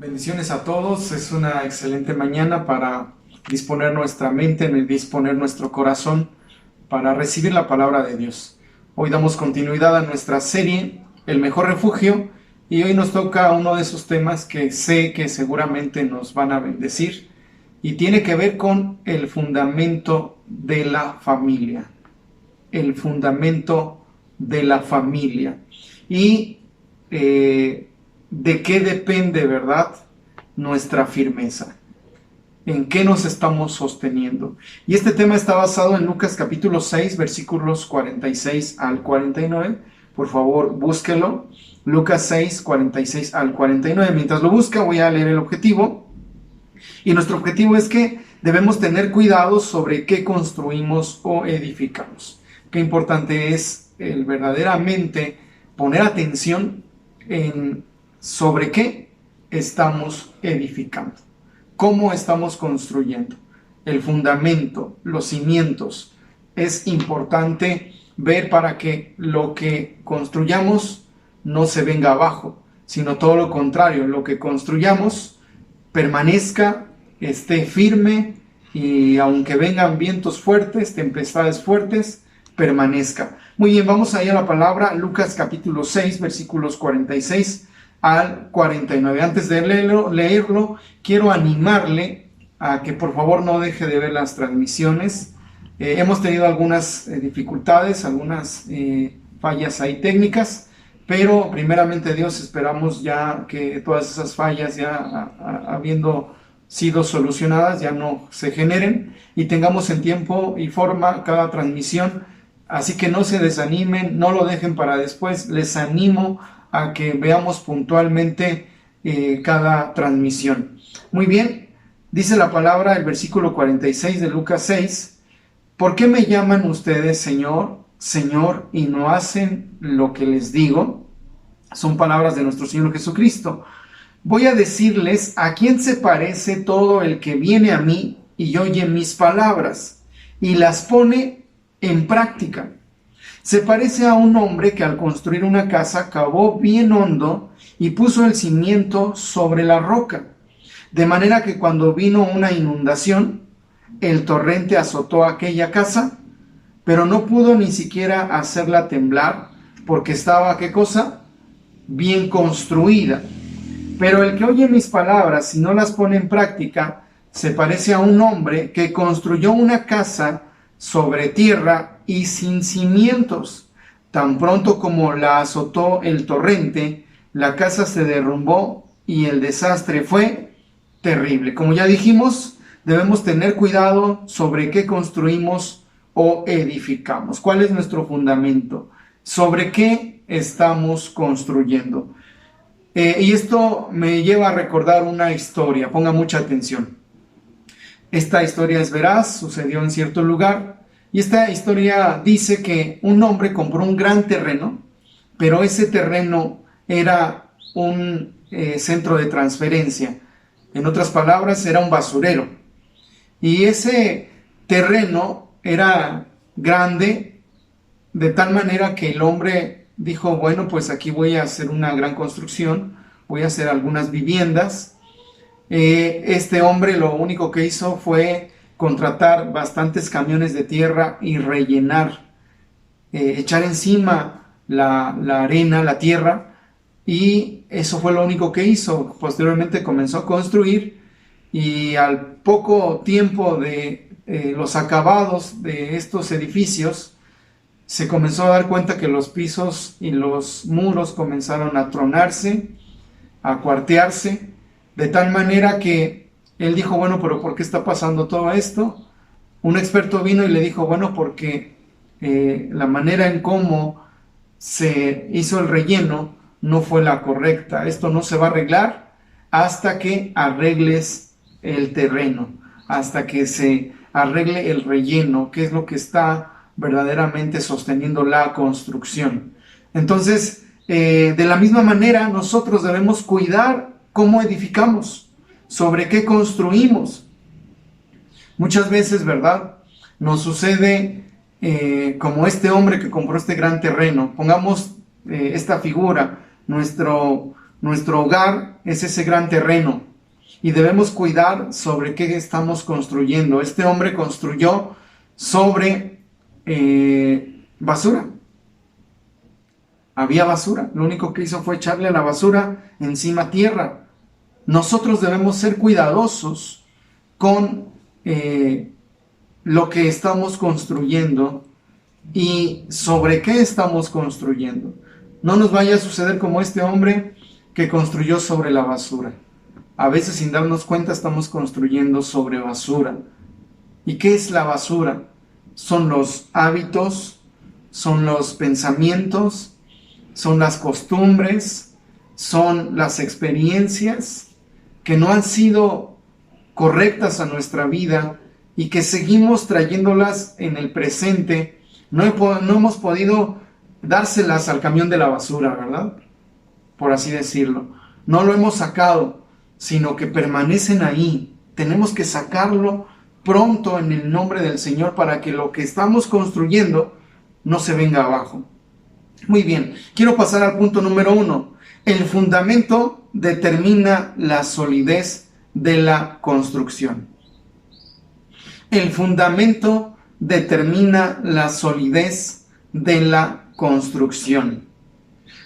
Bendiciones a todos. Es una excelente mañana para disponer nuestra mente, disponer nuestro corazón para recibir la palabra de Dios. Hoy damos continuidad a nuestra serie El mejor refugio y hoy nos toca uno de esos temas que sé que seguramente nos van a bendecir y tiene que ver con el fundamento de la familia. El fundamento de la familia. Y de qué depende, ¿verdad?, nuestra firmeza. ¿En qué nos estamos sosteniendo? Y este tema está basado en Lucas capítulo 6, versículos 46 al 49. Por favor, búsquelo. Lucas 6, 46 al 49. Mientras lo busca, voy a leer el objetivo. Y nuestro objetivo es que debemos tener cuidado sobre qué construimos o edificamos. Qué importante es el verdaderamente poner atención en sobre qué estamos edificando, cómo estamos construyendo, el fundamento, los cimientos. Es importante ver para que lo que construyamos no se venga abajo, sino todo lo contrario, lo que construyamos permanezca, esté firme y aunque vengan vientos fuertes, tempestades fuertes, permanezca. Muy bien, vamos a ir a la palabra, Lucas capítulo 6, versículos 46 al 49. Antes de leerlo, quiero animarle a que por favor no deje de ver las transmisiones. Hemos tenido algunas dificultades, algunas fallas ahí técnicas, pero primeramente Dios esperamos ya que todas esas fallas ya habiendo sido solucionadas ya no se generen y tengamos en tiempo y forma cada transmisión. Así que no se desanimen, no lo dejen para después. Les animo a que veamos puntualmente cada transmisión. Muy bien, dice la palabra, el versículo 46 de Lucas 6. ¿Por qué me llaman ustedes Señor, Señor, y no hacen lo que les digo? Son palabras de nuestro Señor Jesucristo. Voy a decirles a quién se parece todo el que viene a mí y oye mis palabras y las pone en práctica. Se parece a un hombre que al construir una casa cavó bien hondo y puso el cimiento sobre la roca, de manera que cuando vino una inundación, el torrente azotó aquella casa, pero no pudo ni siquiera hacerla temblar, porque estaba, ¿qué cosa? Bien construida. Pero el que oye mis palabras y no las pone en práctica, se parece a un hombre que construyó una casa sobre tierra y sin cimientos. Tan pronto como la azotó el torrente, la casa se derrumbó y el desastre fue terrible. Como ya dijimos, debemos tener cuidado sobre qué construimos o edificamos. ¿Cuál es nuestro fundamento? ¿Sobre qué estamos construyendo? Y esto me lleva a recordar una historia. Ponga mucha atención. Esta historia es veraz, sucedió en cierto lugar, y esta historia dice que un hombre compró un gran terreno, pero ese terreno era un centro de transferencia. En otras palabras, era un basurero. Y ese terreno era grande, de tal manera que el hombre dijo, bueno, pues aquí voy a hacer una gran construcción, voy a hacer algunas viviendas. Este hombre lo único que hizo fue contratar bastantes camiones de tierra y rellenar, echar encima la arena, la tierra, y eso fue lo único que hizo. Posteriormente comenzó a construir y al poco tiempo de los acabados de estos edificios, se comenzó a dar cuenta que los pisos y los muros comenzaron a tronarse, a cuartearse, de tal manera que él dijo, bueno, pero ¿por qué está pasando todo esto? Un experto vino y le dijo, bueno, porque la manera en cómo se hizo el relleno no fue la correcta. Esto no se va a arreglar hasta que arregles el terreno, hasta que se arregle el relleno, que es lo que está verdaderamente sosteniendo la construcción. Entonces, de la misma manera, nosotros debemos cuidar cómo edificamos, sobre qué construimos. Muchas veces, ¿verdad?, nos sucede como este hombre que compró este gran terreno. Pongamos esta figura, nuestro Nuestro hogar es ese gran terreno y debemos cuidar sobre qué estamos construyendo. Este hombre construyó sobre basura. Había basura. Lo único que hizo fue echarle a la basura encima tierra. Nosotros debemos ser cuidadosos con lo que estamos construyendo y sobre qué estamos construyendo. No nos vaya a suceder como este hombre que construyó sobre la basura. A veces sin darnos cuenta estamos construyendo sobre basura. ¿Y qué es la basura? Son los hábitos, son los pensamientos, son las costumbres, son las experiencias que no han sido correctas a nuestra vida y que seguimos trayéndolas en el presente. No hemos podido dárselas al camión de la basura, ¿verdad? Por así decirlo. No lo hemos sacado, sino que permanecen ahí. Tenemos que sacarlo pronto en el nombre del Señor para que lo que estamos construyendo no se venga abajo. Muy bien, quiero pasar al punto número 1. El fundamento determina la solidez de la construcción. El fundamento determina la solidez de la construcción.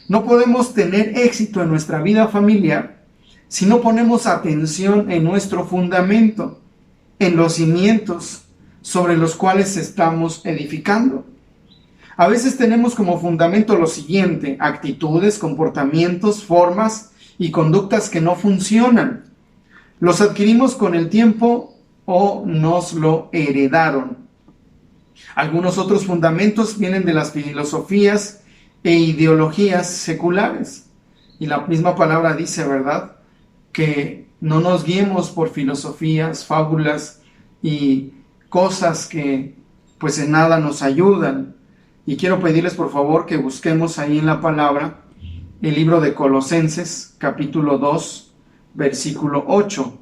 No podemos tener éxito en nuestra vida familiar si no ponemos atención en nuestro fundamento, en los cimientos sobre los cuales estamos edificando. A veces tenemos como fundamento lo siguiente: actitudes, comportamientos, formas y conductas que no funcionan. Los adquirimos con el tiempo o nos lo heredaron. Algunos otros fundamentos vienen de las filosofías e ideologías seculares. Y la misma palabra dice, ¿verdad?, que no nos guiemos por filosofías, fábulas y cosas que pues en nada nos ayudan. Y quiero pedirles por favor que busquemos ahí en la palabra el libro de Colosenses, capítulo 2, versículo 8.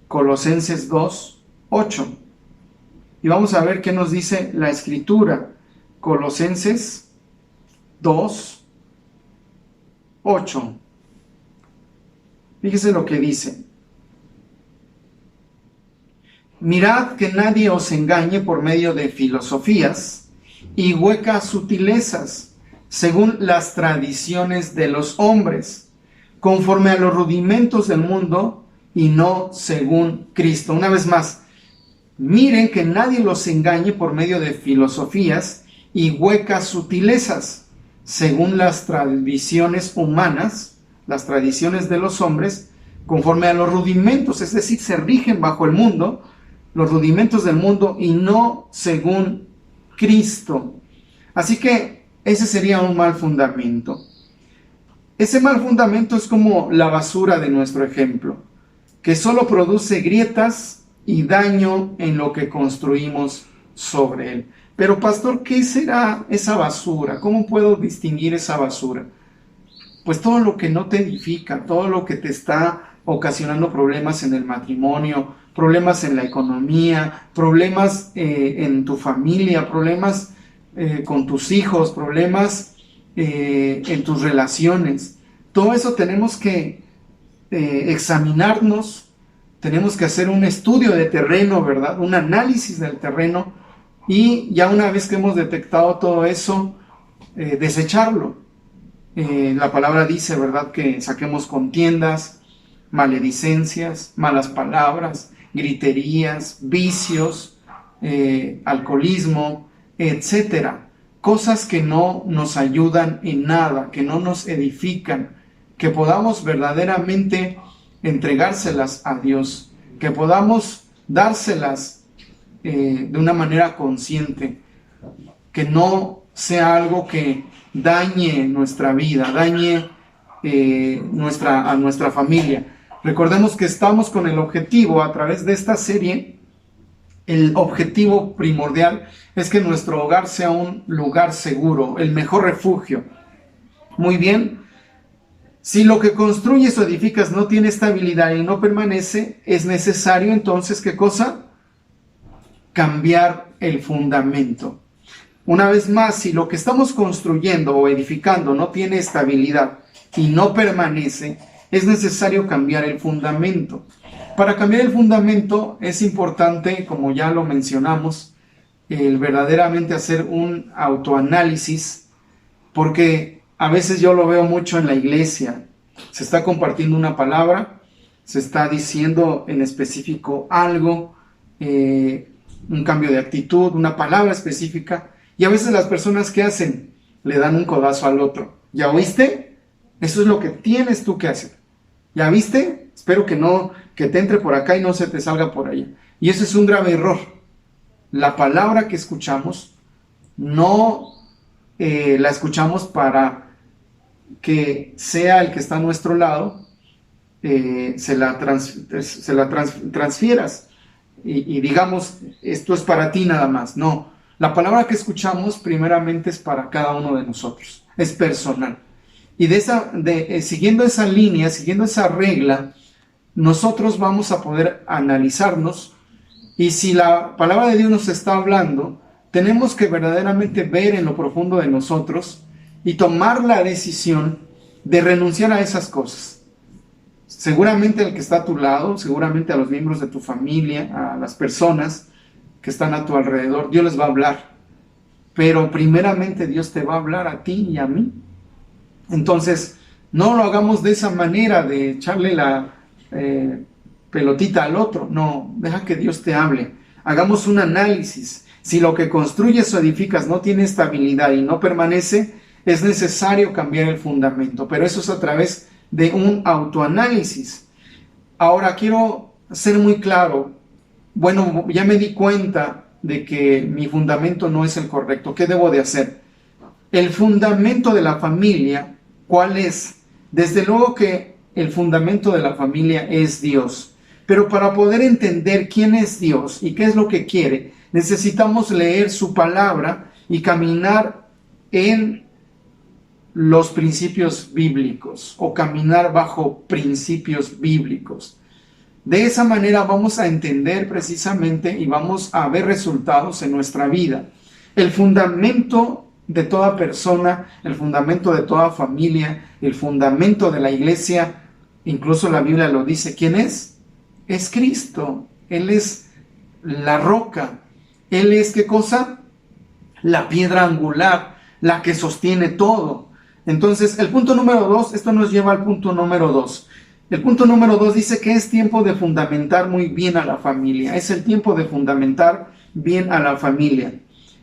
Colosenses 2, 8. Y vamos a ver qué nos dice la Escritura. Colosenses 2, 8. Fíjese lo que dice. Mirad que nadie os engañe por medio de filosofías y huecas sutilezas, según las tradiciones de los hombres, conforme a los rudimentos del mundo y no según Cristo. Una vez más, miren que nadie los engañe por medio de filosofías y huecas sutilezas, según las tradiciones humanas, las tradiciones de los hombres, conforme a los rudimentos, es decir, se rigen bajo el mundo, los rudimentos del mundo y no según Cristo. Así que ese sería un mal fundamento. Ese mal fundamento es como la basura de nuestro ejemplo, que solo produce grietas y daño en lo que construimos sobre él. Pero pastor, ¿qué será esa basura? ¿Cómo puedo distinguir esa basura? Pues todo lo que no te edifica, todo lo que te está ocasionando problemas en el matrimonio, problemas en la economía, problemas en tu familia, problemas con tus hijos, problemas en tus relaciones. Todo eso tenemos que examinarnos, tenemos que hacer un estudio de terreno, ¿verdad? Un análisis del terreno y ya una vez que hemos detectado todo eso, desecharlo. La palabra dice, ¿verdad?, que saquemos contiendas, maledicencias, malas palabras, griterías, vicios, alcoholismo, etcétera. Cosas que no nos ayudan en nada, que no nos edifican, que podamos verdaderamente entregárselas a Dios, que podamos dárselas de una manera consciente, que no sea algo que dañe nuestra vida, dañe a nuestra familia. Recordemos que estamos con el objetivo, a través de esta serie, el objetivo primordial es que nuestro hogar sea un lugar seguro, el mejor refugio. Muy bien, si lo que construyes o edificas no tiene estabilidad y no permanece, es necesario entonces, ¿qué cosa? Cambiar el fundamento. Una vez más, si lo que estamos construyendo o edificando no tiene estabilidad y no permanece, es necesario cambiar el fundamento. Para cambiar el fundamento es importante, como ya lo mencionamos, el verdaderamente hacer un autoanálisis, porque a veces yo lo veo mucho en la iglesia. Se está compartiendo una palabra, se está diciendo en específico algo, un cambio de actitud, una palabra específica, y a veces las personas, ¿qué hacen? Le dan un codazo al otro. ¿Ya oíste? Eso es lo que tienes tú que hacer. ¿Ya viste? Espero que te entre por acá y no se te salga por allá. Y eso es un grave error. La palabra que escuchamos no la escuchamos para que sea el que está a nuestro lado, se la transfieras y digamos, esto es para ti nada más. No, la palabra que escuchamos primeramente es para cada uno de nosotros, es personal. Y siguiendo esa línea, siguiendo esa regla, nosotros vamos a poder analizarnos, y si la palabra de Dios nos está hablando, tenemos que verdaderamente ver en lo profundo de nosotros y tomar la decisión de renunciar a esas cosas. Seguramente el que está a tu lado, seguramente a los miembros de tu familia, a las personas que están a tu alrededor, Dios les va a hablar. Pero primeramente Dios te va a hablar a ti y a mí. Entonces, no lo hagamos de esa manera de echarle la pelotita al otro. No, deja que Dios te hable. Hagamos un análisis. Si lo que construyes o edificas no tiene estabilidad y no permanece, es necesario cambiar el fundamento. Pero eso es a través de un autoanálisis. Ahora quiero ser muy claro. Bueno, ya me di cuenta de que mi fundamento no es el correcto. ¿Qué debo de hacer? El fundamento de la familia, ¿cuál es? Desde luego que el fundamento de la familia es Dios. Pero para poder entender quién es Dios y qué es lo que quiere, necesitamos leer su palabra y caminar en los principios bíblicos o caminar bajo principios bíblicos. De esa manera vamos a entender precisamente y vamos a ver resultados en nuestra vida. El fundamento de toda persona, el fundamento de toda familia, el fundamento de la iglesia, incluso la Biblia lo dice, ¿quién es? Es Cristo. Él es la roca. Él es, ¿qué cosa? La piedra angular, la que sostiene todo. Entonces, el punto número 2, esto nos lleva al punto número 2. El punto número 2 dice que es tiempo de fundamentar muy bien a la familia. Es el tiempo de fundamentar bien a la familia.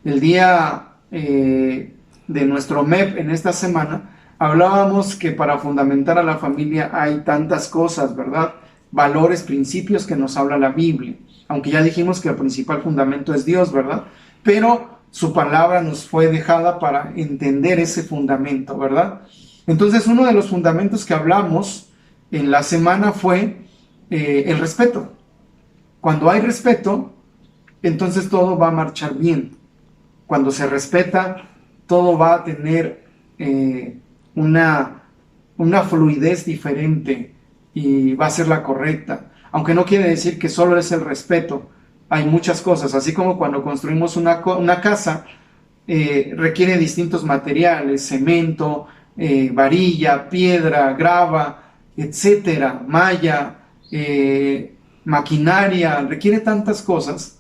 El día de nuestro MEP en esta semana, hablábamos que para fundamentar a la familia hay tantas cosas, ¿verdad? Valores, principios que nos habla la Biblia. Aunque ya dijimos que el principal fundamento es Dios, ¿verdad? Pero su palabra nos fue dejada para entender ese fundamento, ¿verdad? Entonces, uno de los fundamentos que hablamos en la semana fue el respeto. Cuando hay respeto, entonces todo va a marchar bien. Cuando se respeta, todo va a tener una fluidez diferente y va a ser la correcta. Aunque no quiere decir que solo es el respeto. Hay muchas cosas, así como cuando construimos una casa, requiere distintos materiales, cemento, varilla, piedra, grava, etcétera, malla, maquinaria, requiere tantas cosas.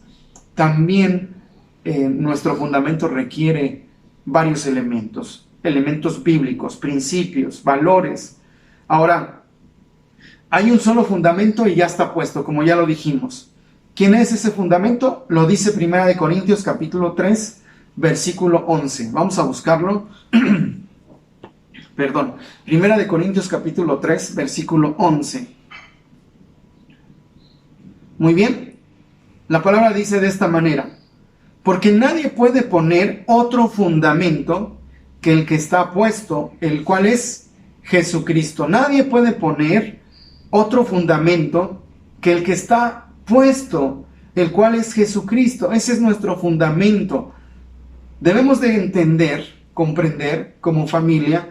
También nuestro fundamento requiere varios elementos bíblicos, principios, valores. Ahora, hay un solo fundamento y ya está puesto, como ya lo dijimos. ¿Quién es ese fundamento? Lo dice 1 Corintios capítulo 3, versículo 11. Vamos a buscarlo. Perdón. 1 Corintios capítulo 3, versículo 11. Muy bien. La palabra dice de esta manera: porque nadie puede poner otro fundamento que el que está puesto, el cual es Jesucristo. Nadie puede poner otro fundamento que el que está puesto, el cual es Jesucristo. Ese es nuestro fundamento. Debemos de entender, comprender como familia,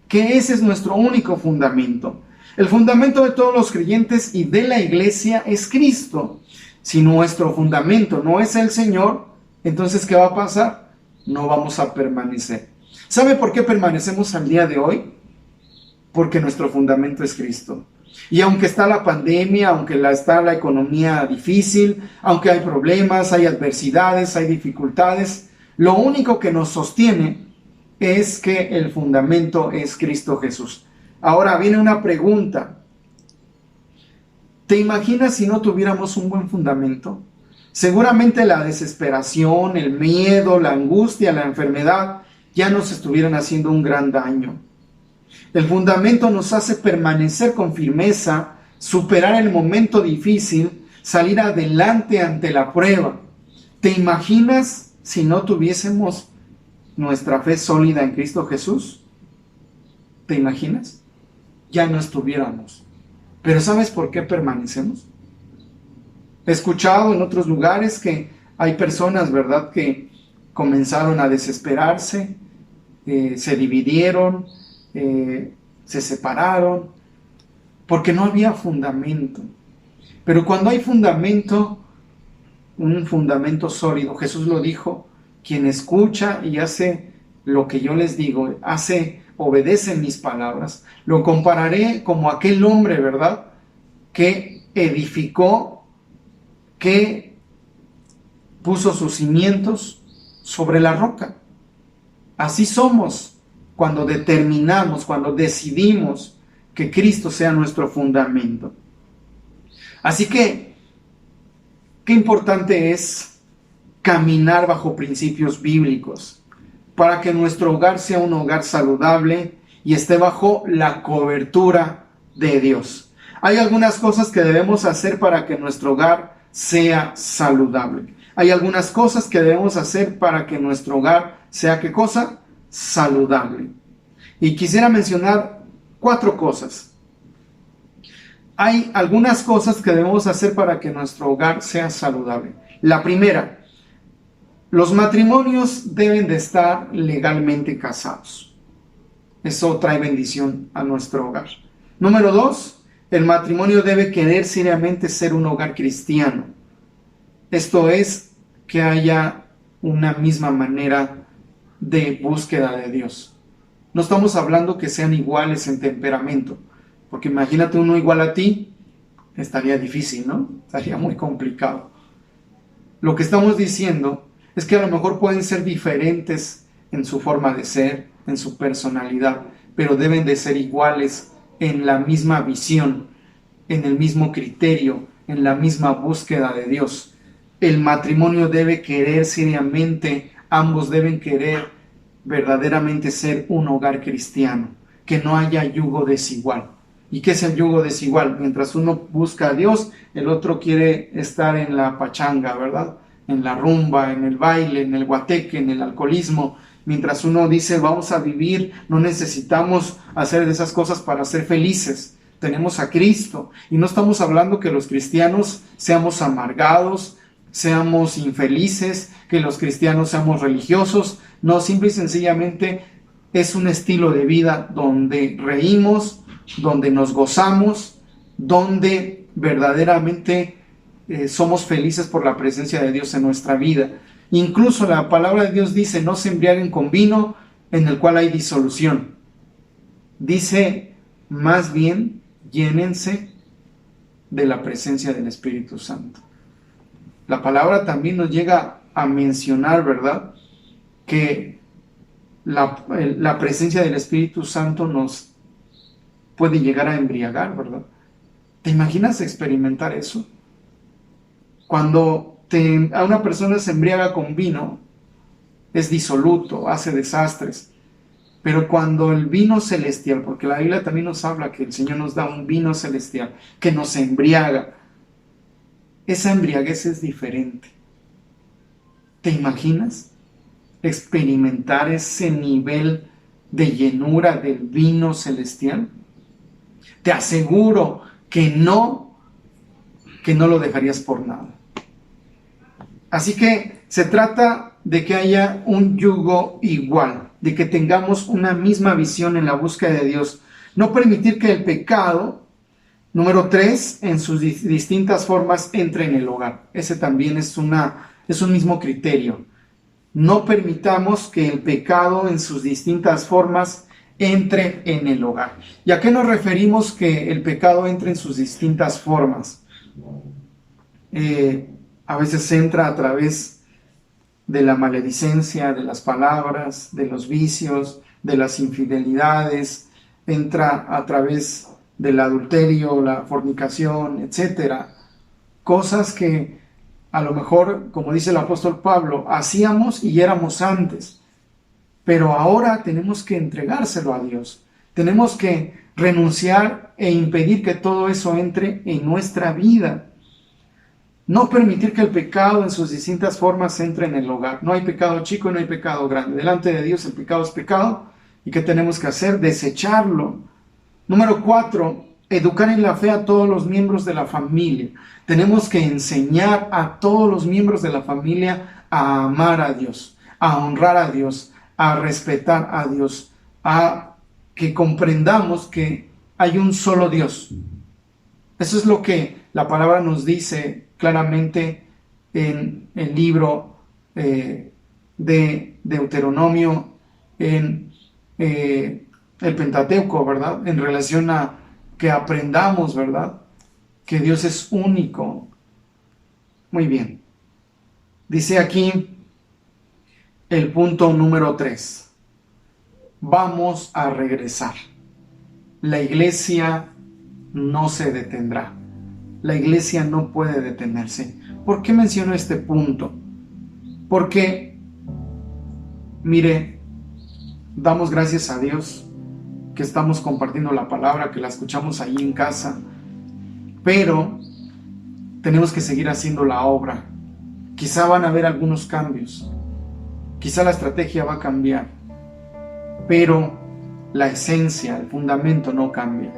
que ese es nuestro único fundamento. El fundamento de todos los creyentes y de la iglesia es Cristo. Si nuestro fundamento no es el Señor, entonces ¿qué va a pasar? No vamos a permanecer. ¿Sabe por qué permanecemos al día de hoy? porque nuestro fundamento es Cristo. Y aunque está la pandemia, aunque está la economía difícil, aunque hay problemas, hay adversidades, hay dificultades, lo único que nos sostiene es que el fundamento es Cristo Jesús. Ahora viene una pregunta. ¿Te imaginas si no tuviéramos un buen fundamento? Seguramente la desesperación, el miedo, la angustia, la enfermedad ya nos estuvieran haciendo un gran daño. El fundamento nos hace permanecer con firmeza, superar el momento difícil, salir adelante ante la prueba. ¿Te imaginas si no tuviésemos nuestra fe sólida en Cristo Jesús? ¿Te imaginas? Ya no estuviéramos. Pero ¿sabes por qué permanecemos? He escuchado en otros lugares que hay personas, ¿verdad?, que comenzaron a desesperarse, se dividieron, se separaron, porque no había fundamento. Pero cuando hay fundamento, un fundamento sólido, Jesús lo dijo, quien escucha y hace lo que yo les digo, obedece mis palabras, lo compararé como aquel hombre, ¿verdad?, que edificó, que puso sus cimientos sobre la roca. Así somos cuando determinamos, cuando decidimos que Cristo sea nuestro fundamento. Así que, qué importante es caminar bajo principios bíblicos para que nuestro hogar sea un hogar saludable y esté bajo la cobertura de Dios. Hay algunas cosas que debemos hacer para que nuestro hogar sea saludable. Hay algunas cosas que debemos hacer para que nuestro hogar sea, ¿qué cosa? Saludable. Y quisiera mencionar 4 cosas. Hay algunas cosas que debemos hacer para que nuestro hogar sea saludable. La primera, los matrimonios deben de estar legalmente casados. Eso trae bendición a nuestro hogar. Número 2, el matrimonio debe querer seriamente ser un hogar cristiano. Esto es, que haya una misma manera de búsqueda de Dios. No estamos hablando que sean iguales en temperamento, porque imagínate uno igual a ti, estaría difícil, ¿no? Estaría muy complicado. Lo que estamos diciendo es que a lo mejor pueden ser diferentes en su forma de ser, en su personalidad, pero deben de ser iguales en la misma visión, en el mismo criterio, en la misma búsqueda de Dios. El matrimonio debe querer seriamente, ambos deben querer verdaderamente ser un hogar cristiano, que no haya yugo desigual. ¿Y qué es el yugo desigual? Mientras uno busca a Dios, el otro quiere estar en la pachanga, ¿verdad? En la rumba, en el baile, en el guateque, en el alcoholismo. Mientras uno dice, vamos a vivir, no necesitamos hacer esas cosas para ser felices. Tenemos a Cristo. Y no estamos hablando que los cristianos seamos amargados, seamos infelices, que los cristianos seamos religiosos. No, simple y sencillamente es un estilo de vida donde reímos, donde nos gozamos, donde verdaderamente somos felices por la presencia de Dios en nuestra vida. Incluso la palabra de Dios dice, no se embriaguen con vino en el cual hay disolución. Dice, más bien, llénense de la presencia del Espíritu Santo. La palabra también nos llega a mencionar, ¿verdad?, que la presencia del Espíritu Santo nos puede llegar a embriagar, ¿verdad? ¿Te imaginas experimentar eso? Cuando a una persona se embriaga con vino, es disoluto, hace desastres. Pero cuando el vino celestial, porque la Biblia también nos habla que el Señor nos da un vino celestial, que nos embriaga, esa embriaguez es diferente. ¿Te imaginas experimentar ese nivel de llenura del vino celestial? Te aseguro que no lo dejarías por nada. Así que se trata de que haya un yugo igual, de que tengamos una misma visión en la búsqueda de Dios. No permitir que el pecado, número 3, en sus distintas formas entre en el hogar. Ese también es un mismo criterio. No permitamos que el pecado en sus distintas formas entre en el hogar. ¿Y a qué nos referimos que el pecado entre en sus distintas formas? A veces entra a través de la maledicencia, de las palabras, de los vicios, de las infidelidades, entra a través del adulterio, la fornicación, etcétera. Cosas que a lo mejor, como dice el apóstol Pablo, hacíamos y éramos antes, pero ahora tenemos que entregárselo a Dios. Tenemos que renunciar e impedir que todo eso entre en nuestra vida. No permitir que el pecado en sus distintas formas entre en el hogar. No hay pecado chico y no hay pecado grande. Delante de Dios el pecado es pecado. ¿Y qué tenemos que hacer? Desecharlo. Número 4, educar en la fe a todos los miembros de la familia. Tenemos que enseñar a todos los miembros de la familia a amar a Dios, a honrar a Dios, a respetar a Dios, a que comprendamos que hay un solo Dios. Eso es lo que la palabra nos dice claramente en el libro de Deuteronomio, en el Pentateuco, ¿verdad? En relación a que aprendamos, ¿verdad? Que Dios es único. Muy bien. Dice aquí el punto número 3. Vamos a regresar. La iglesia no se detendrá. La iglesia no puede detenerse. ¿Por qué menciono este punto? Porque, mire, damos gracias a Dios que estamos compartiendo la palabra, que la escuchamos ahí en casa, pero tenemos que seguir haciendo la obra. Quizá van a haber algunos cambios, quizá la estrategia va a cambiar, pero la esencia, el fundamento no cambia.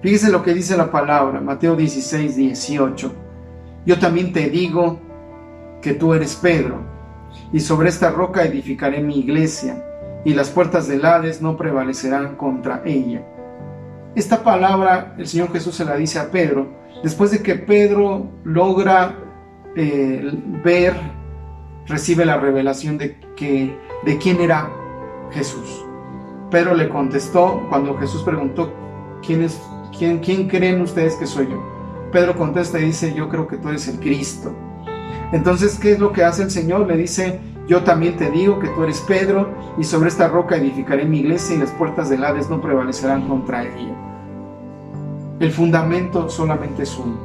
Fíjese lo que dice la palabra, Mateo 16, 18. Yo también te digo que tú eres Pedro, y sobre esta roca edificaré mi iglesia, y las puertas del Hades no prevalecerán contra ella. Esta palabra el Señor Jesús se la dice a Pedro, después de que Pedro logra recibe la revelación de quién era Jesús. Pedro le contestó, cuando Jesús preguntó, ¿quién creen ustedes que soy yo? Pedro contesta y dice, yo creo que tú eres el Cristo. Entonces, ¿qué es lo que hace el Señor? Le dice, yo también te digo que tú eres Pedro, y sobre esta roca edificaré mi iglesia, y las puertas del Hades no prevalecerán contra ella. El fundamento solamente es uno.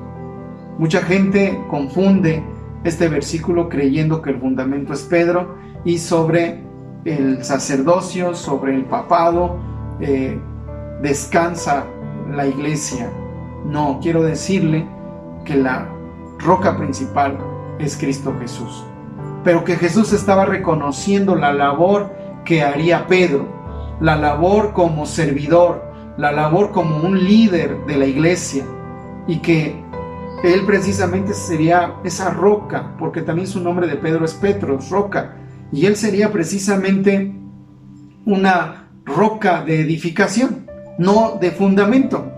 Mucha gente confunde este versículo creyendo que el fundamento es Pedro, y sobre el sacerdocio, sobre el papado, descansa la iglesia. No, quiero decirle que la roca principal es Cristo Jesús, pero que Jesús estaba reconociendo la labor que haría Pedro, la labor como servidor, la labor como un líder de la iglesia, y que él precisamente sería esa roca, porque también su nombre de Pedro es Petros, roca, y él sería precisamente una roca de edificación, no de fundamento.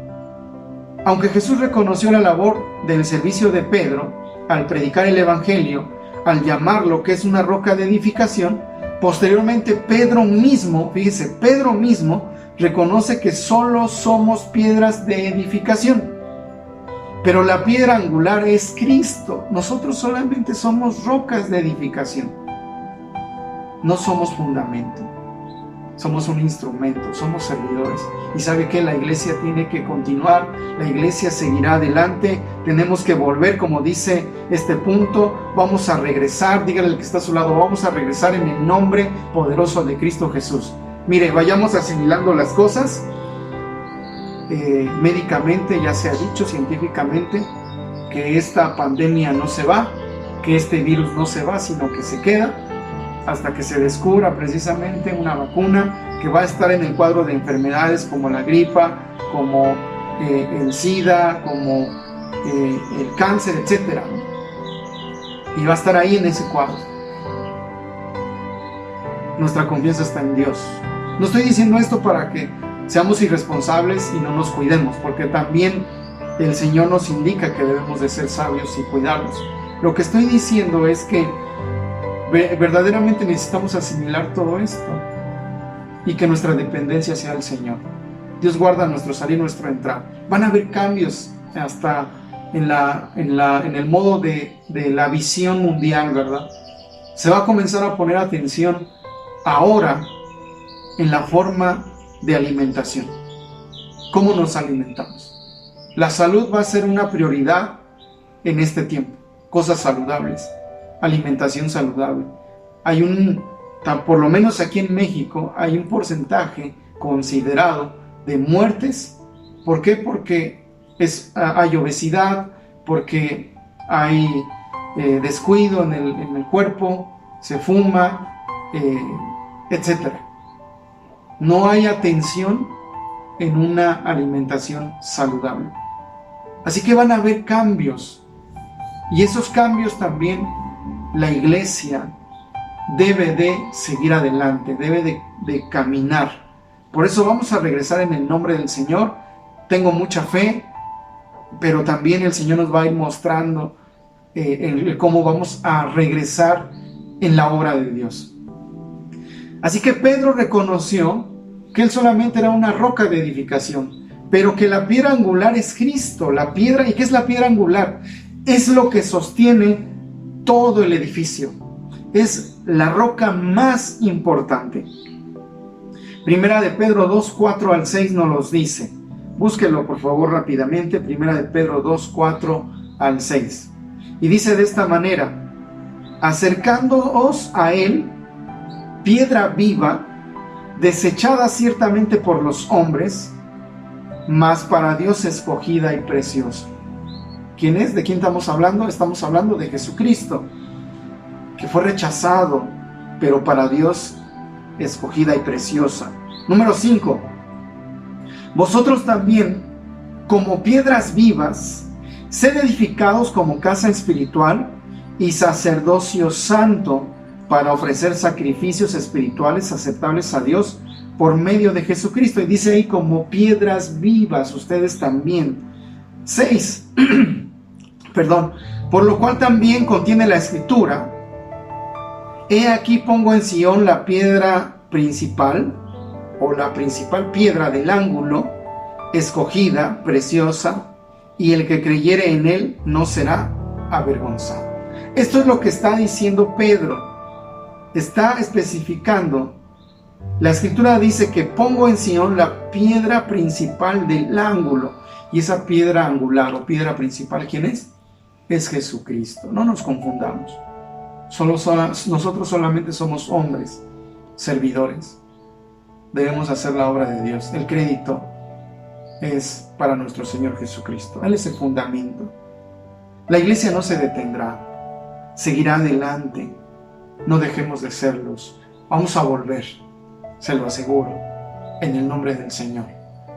Aunque Jesús reconoció la labor del servicio de Pedro al predicar el evangelio, al llamarlo que es una roca de edificación, posteriormente Pedro mismo reconoce que solo somos piedras de edificación, pero la piedra angular es Cristo. Nosotros solamente somos rocas de edificación, no somos fundamento. Somos un instrumento, somos servidores. Y sabe que la iglesia tiene que continuar, la iglesia seguirá adelante. Tenemos que volver, como dice este punto, vamos a regresar. Dígale al que está a su lado, vamos a regresar en el nombre poderoso de Cristo Jesús. Mire, vayamos asimilando las cosas. Médicamente ya se ha dicho, científicamente, que esta pandemia no se va, que este virus no se va, sino que se queda hasta que se descubra precisamente una vacuna que va a estar en el cuadro de enfermedades como la gripa, como el SIDA, como el cáncer, etc. Y va a estar ahí en ese cuadro. Nuestra confianza está en Dios. No estoy diciendo esto para que seamos irresponsables y no nos cuidemos, porque también el Señor nos indica que debemos de ser sabios y cuidarnos. Lo que estoy diciendo es que verdaderamente necesitamos asimilar todo esto. y que nuestra dependencia sea el Señor. Dios guarda nuestro salir, nuestro entrar. Van a haber cambios hasta en el modo de la visión mundial, ¿verdad? Se va a comenzar a poner atención ahora en la forma de alimentación. ¿Cómo nos alimentamos? La salud va a ser una prioridad en este tiempo. Cosas saludables, alimentación saludable. Por lo menos aquí en México, hay un porcentaje considerado de muertes. ¿Por qué? Porque hay obesidad, porque hay descuido en el cuerpo, se fuma, etc. No hay atención en una alimentación saludable. Así que van a haber cambios, y esos cambios también la iglesia debe de seguir adelante, debe de caminar. Por eso vamos a regresar en el nombre del Señor. Tengo mucha fe, pero también el Señor nos va a ir mostrando cómo vamos a regresar en la obra de Dios. Así que Pedro reconoció que él solamente era una roca de edificación, pero que la piedra angular es Cristo. La piedra, ¿y qué es la piedra angular? Es lo que sostiene todo el edificio. Es la roca más importante. Primera de Pedro 2, 4 al 6 nos los dice. Búsquelo por favor rápidamente. Primera de Pedro 2, 4 al 6. Y dice de esta manera: acercándoos a él, piedra viva, desechada ciertamente por los hombres, mas para Dios escogida y preciosa. ¿Quién es? ¿De quién estamos hablando? Estamos hablando de Jesucristo, que fue rechazado, pero para Dios escogida y preciosa. Número 5. Vosotros también, como piedras vivas, sed edificados como casa espiritual y sacerdocio santo, para ofrecer sacrificios espirituales aceptables a Dios por medio de Jesucristo. Y dice ahí, como piedras vivas, ustedes también. 6. Por lo cual también contiene la Escritura: he aquí pongo en Sión la piedra principal, o la principal piedra del ángulo, escogida, preciosa, y el que creyere en él no será avergonzado. Esto es lo que está diciendo Pedro. Está especificando. La Escritura dice que pongo en Sión la piedra principal del ángulo. Y esa piedra angular o piedra principal, ¿quién es? Es Jesucristo. No nos confundamos. Nosotros solamente somos hombres, servidores. Debemos hacer la obra de Dios. El crédito es para nuestro Señor Jesucristo. Él es el fundamento. La iglesia no se detendrá. Seguirá adelante. No dejemos de serlos. Vamos a volver, se lo aseguro, en el nombre del Señor.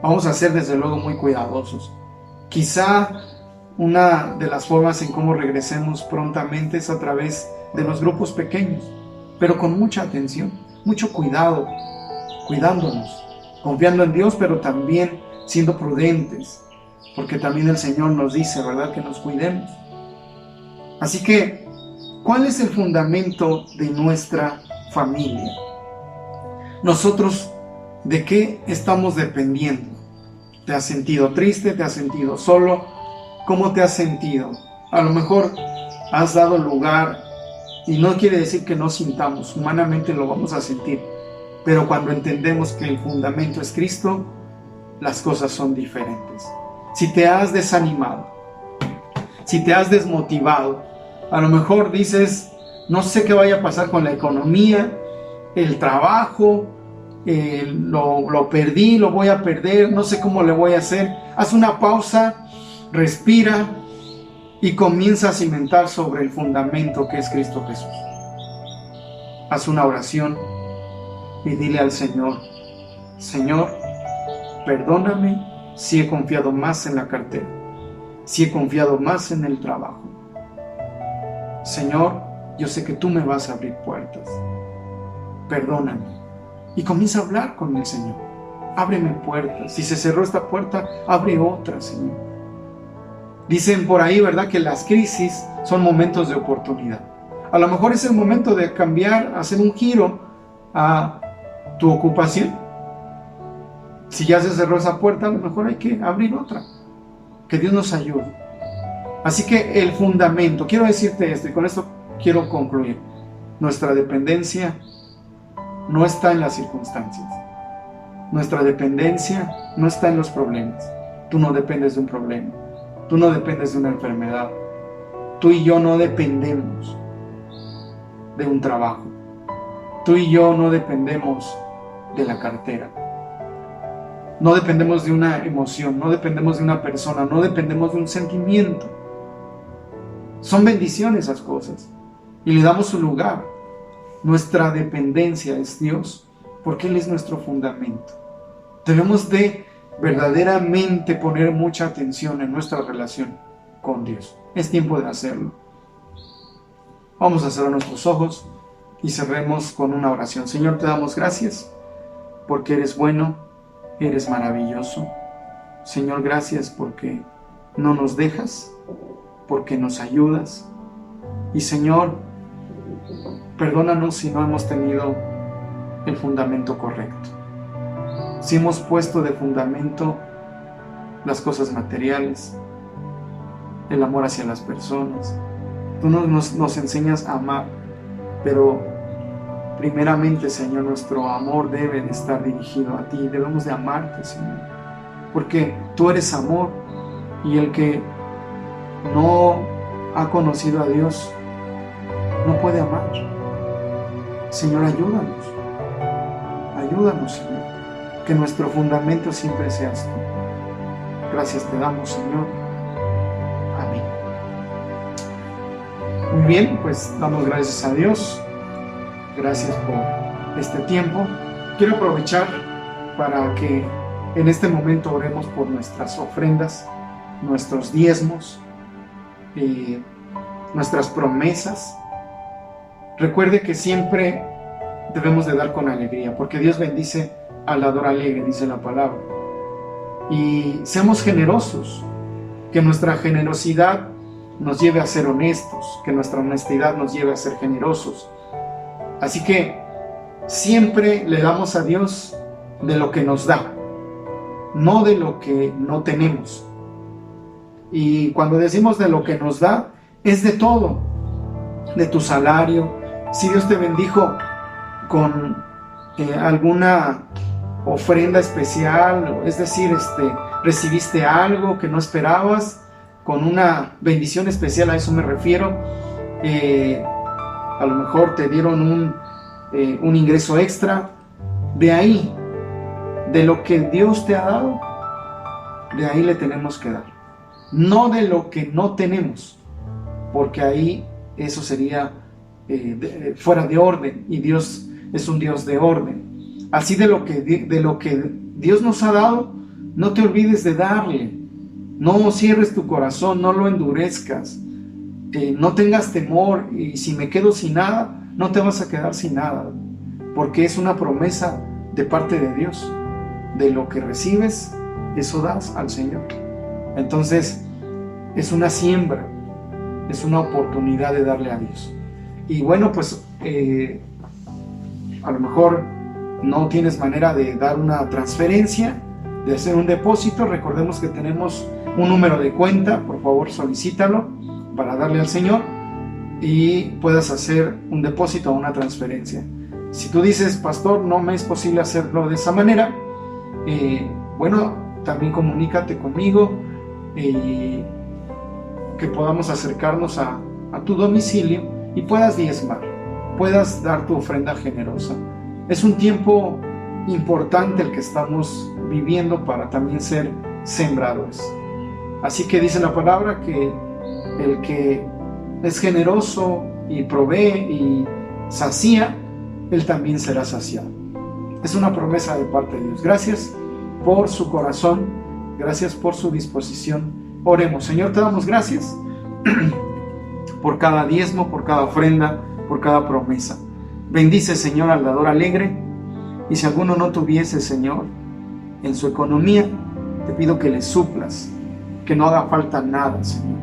Vamos a ser desde luego muy cuidadosos. Quizá una de las formas en cómo regresemos prontamente es a través de los grupos pequeños, pero con mucha atención, mucho cuidado, cuidándonos, confiando en Dios, pero también siendo prudentes, porque también el Señor nos dice, ¿verdad?, que nos cuidemos. Así que, ¿cuál es el fundamento de nuestra familia? Nosotros, ¿de qué estamos dependiendo? ¿Te has sentido triste? ¿Te has sentido solo? ¿Cómo te has sentido? A lo mejor has dado lugar, y no quiere decir que no sintamos, humanamente lo vamos a sentir, pero cuando entendemos que el fundamento es Cristo, las cosas son diferentes. Si te has desanimado, si te has desmotivado, a lo mejor dices, no sé qué vaya a pasar con la economía, el trabajo, lo perdí, lo voy a perder, no sé cómo le voy a hacer. Haz una pausa, respira y comienza a cimentar sobre el fundamento que es Cristo Jesús. Haz una oración y dile al Señor: Señor, perdóname si he confiado más en la cartera, si he confiado más en el trabajo. Señor, yo sé que tú me vas a abrir puertas. Perdóname. Y comienza a hablar con el Señor. Ábreme puertas. Si se cerró esta puerta, abre otra, Señor. Dicen por ahí, ¿verdad?, que las crisis son momentos de oportunidad. A lo mejor es el momento de cambiar, hacer un giro a tu ocupación. Si ya se cerró esa puerta, a lo mejor hay que abrir otra. Que Dios nos ayude. Así que el fundamento, quiero decirte esto y con esto quiero concluir. Nuestra dependencia no está en las circunstancias. Nuestra dependencia no está en los problemas. Tú no dependes de un problema. Tú no dependes de una enfermedad. Tú y yo no dependemos de un trabajo. Tú y yo no dependemos de la cartera. No dependemos de una emoción, no dependemos de una persona, no dependemos de un sentimiento. Son bendiciones esas cosas y le damos su lugar. Nuestra dependencia es Dios porque Él es nuestro fundamento. Debemos de verdaderamente poner mucha atención en nuestra relación con Dios. Es tiempo de hacerlo. Vamos a cerrar nuestros ojos y cerremos con una oración. Señor, te damos gracias porque eres bueno, eres maravilloso. Señor, gracias porque no nos dejas, porque nos ayudas. Y Señor, perdónanos si no hemos tenido el fundamento correcto. Si hemos puesto de fundamento las cosas materiales, el amor hacia las personas. Tú nos enseñas a amar, pero primeramente, Señor, nuestro amor debe de estar dirigido a ti. Debemos de amarte, Señor, porque tú eres amor y el que no ha conocido a Dios no puede amar. Señor, ayúdanos, Señor, que nuestro fundamento siempre seas tú. Gracias te damos, Señor. Amén. Muy bien, pues damos gracias a Dios. Gracias por este tiempo. Quiero aprovechar para que en este momento oremos por nuestras ofrendas, nuestros diezmos, nuestras promesas. Recuerde que siempre debemos de dar con alegría, porque Dios bendice al dador alegre, dice la palabra. Y seamos generosos, que nuestra generosidad nos lleve a ser honestos, que nuestra honestidad nos lleve a ser generosos. Así que siempre le damos a Dios de lo que nos da, no de lo que no tenemos. Y cuando decimos de lo que nos da, es de todo, de tu salario. Si Dios te bendijo con alguna ofrenda especial, es decir, recibiste algo que no esperabas, con una bendición especial, a eso me refiero. A lo mejor te dieron un ingreso extra. De ahí, de lo que Dios te ha dado, de ahí le tenemos que dar. No de lo que no tenemos, porque ahí eso sería fuera de orden, y Dios es un Dios de orden. Así de lo que Dios nos ha dado, no te olvides de darle. No cierres tu corazón, no lo endurezcas. No tengas temor, y si me quedo sin nada, no te vas a quedar sin nada, porque es una promesa de parte de Dios. De lo que recibes, eso das al Señor. Entonces, es una siembra, es una oportunidad de darle a Dios. Y bueno, pues a lo mejor no tienes manera de dar una transferencia, de hacer un depósito. Recordemos que tenemos un número de cuenta, por favor solicítalo para darle al Señor y puedas hacer un depósito o una transferencia. Si tú dices, pastor, no me es posible hacerlo de esa manera, bueno, también comunícate conmigo y que podamos acercarnos a tu domicilio y puedas diezmar, puedas dar tu ofrenda generosa. Es un tiempo importante el que estamos viviendo para también ser sembradores. Así que dice la palabra que el que es generoso y provee y sacía, él también será saciado. Es una promesa de parte de Dios. Gracias por su corazón, gracias por su disposición. Oremos. Señor, te damos gracias por cada diezmo, por cada ofrenda, por cada promesa. Bendice, Señor, al dador alegre, y si alguno no tuviese, Señor, en su economía, te pido que le suplas, que no haga falta nada, Señor.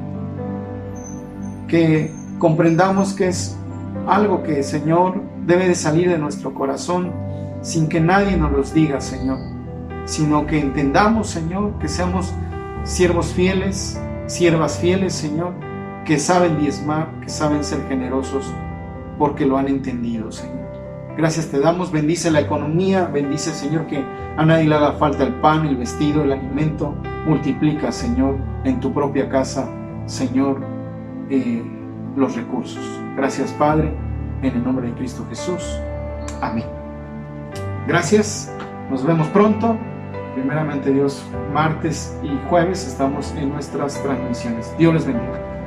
Que comprendamos que es algo que, Señor, debe de salir de nuestro corazón sin que nadie nos los diga, Señor. sino que entendamos, Señor, que seamos siervos fieles, siervas fieles, Señor, que saben diezmar, que saben ser generosos, porque lo han entendido, Señor. Gracias te damos, bendice la economía, bendice, Señor, que a nadie le haga falta el pan, el vestido, el alimento. Multiplica, Señor, en tu propia casa, Señor, los recursos. Gracias, Padre, en el nombre de Cristo Jesús. Amén. Gracias, nos vemos pronto. Primeramente Dios, martes y jueves estamos en nuestras transmisiones. Dios les bendiga.